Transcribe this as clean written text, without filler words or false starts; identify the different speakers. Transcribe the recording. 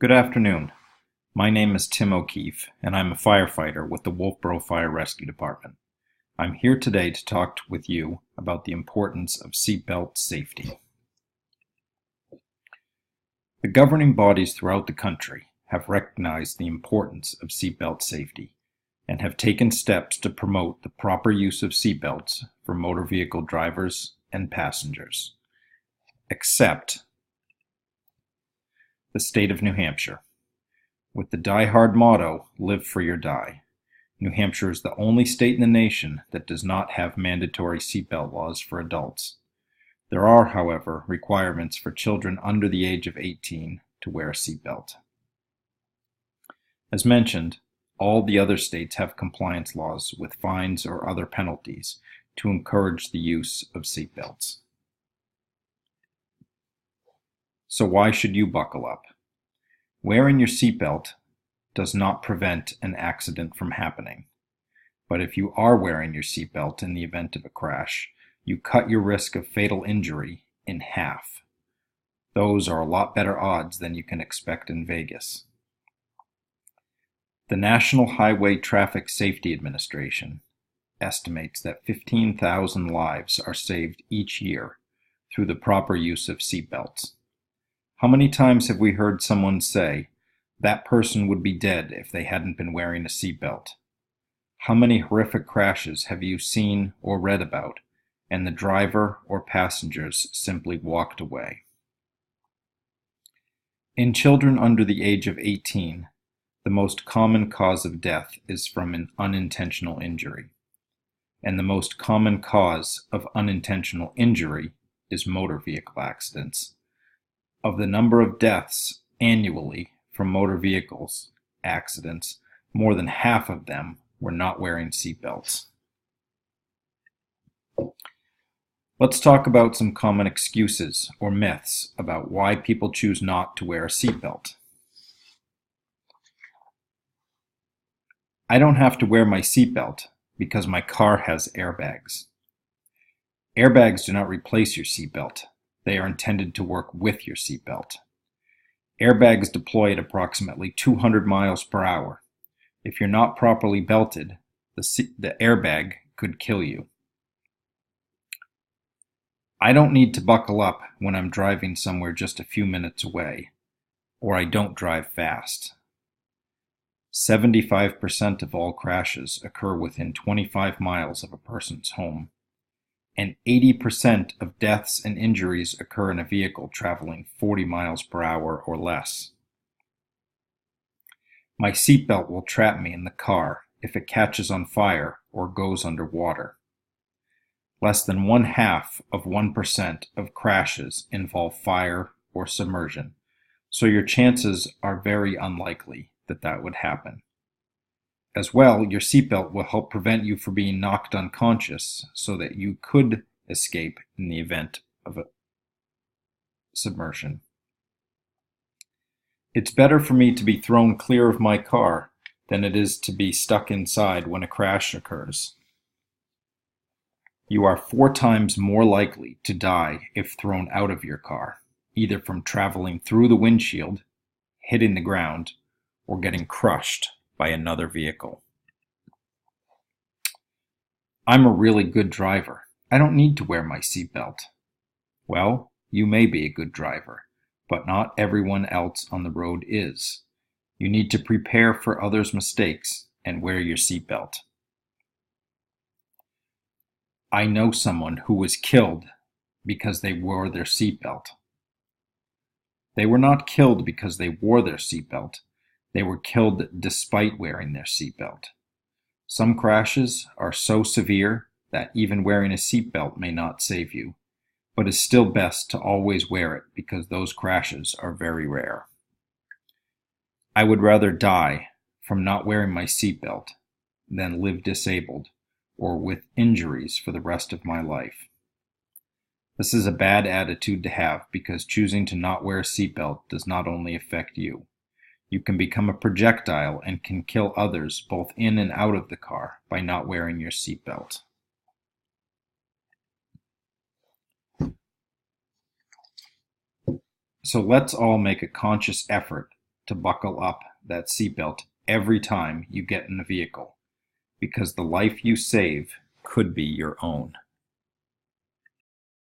Speaker 1: Good afternoon. My name is Tim O'Keefe, and I'm a firefighter with the Wolfboro Fire Rescue Department. I'm here today to talk with you about the importance of seatbelt safety. The governing bodies throughout the country have recognized the importance of seatbelt safety and have taken steps to promote the proper use of seatbelts for motor vehicle drivers and passengers, except the state of New Hampshire. With the Die Hard motto, live free or die, New Hampshire is the only state in the nation that does not have mandatory seatbelt laws for adults. There are, however, requirements for children under the age of 18 to wear a seatbelt. As mentioned, all the other states have compliance laws with fines or other penalties to encourage the use of seatbelts. So why should you buckle up? Wearing your seatbelt does not prevent an accident from happening. But if you are wearing your seatbelt in the event of a crash, you cut your risk of fatal injury in half. Those are a lot better odds than you can expect in Vegas. The National Highway Traffic Safety Administration estimates that 15,000 lives are saved each year through the proper use of seatbelts. How many times have we heard someone say, that person would be dead if they hadn't been wearing a seatbelt? How many horrific crashes have you seen or read about, and the driver or passengers simply walked away? In children under the age of 18, the most common cause of death is from an unintentional injury, and the most common cause of unintentional injury is motor vehicle accidents. Of the number of deaths annually from motor vehicles accidents, more than half of them were not wearing seatbelts. Let's talk about some common excuses or myths about why people choose not to wear a seatbelt. I don't have to wear my seatbelt because my car has airbags. Airbags do not replace your seatbelt. They are intended to work with your seatbelt. Airbags deploy at approximately 200 miles per hour. If you're not properly belted, the airbag could kill you. I don't need to buckle up when I'm driving somewhere just a few minutes away, or I don't drive fast. 75% of all crashes occur within 25 miles of a person's home, and 80% of deaths and injuries occur in a vehicle traveling 40 miles per hour or less. My seatbelt will trap me in the car if it catches on fire or goes underwater. Less than 0.5% of crashes involve fire or submersion, so your chances are very unlikely that would happen. As well, your seatbelt will help prevent you from being knocked unconscious so that you could escape in the event of a submersion. It's better for me to be thrown clear of my car than it is to be stuck inside when a crash occurs. You are 4 times more likely to die if thrown out of your car, either from traveling through the windshield, hitting the ground, or getting crushed by another vehicle. I'm a really good driver. I don't need to wear my seatbelt. Well, you may be a good driver, but not everyone else on the road is. You need to prepare for others' mistakes and wear your seatbelt. I know someone who was killed because they wore their seatbelt. They were not killed because they wore their seatbelt. They were killed despite wearing their seatbelt. Some crashes are so severe that even wearing a seatbelt may not save you, but it's still best to always wear it because those crashes are very rare. I would rather die from not wearing my seatbelt than live disabled or with injuries for the rest of my life. This is a bad attitude to have because choosing to not wear a seatbelt does not only affect you. You can become a projectile and can kill others both in and out of the car by not wearing your seatbelt. So let's all make a conscious effort to buckle up that seatbelt every time you get in a vehicle, because the life you save could be your own.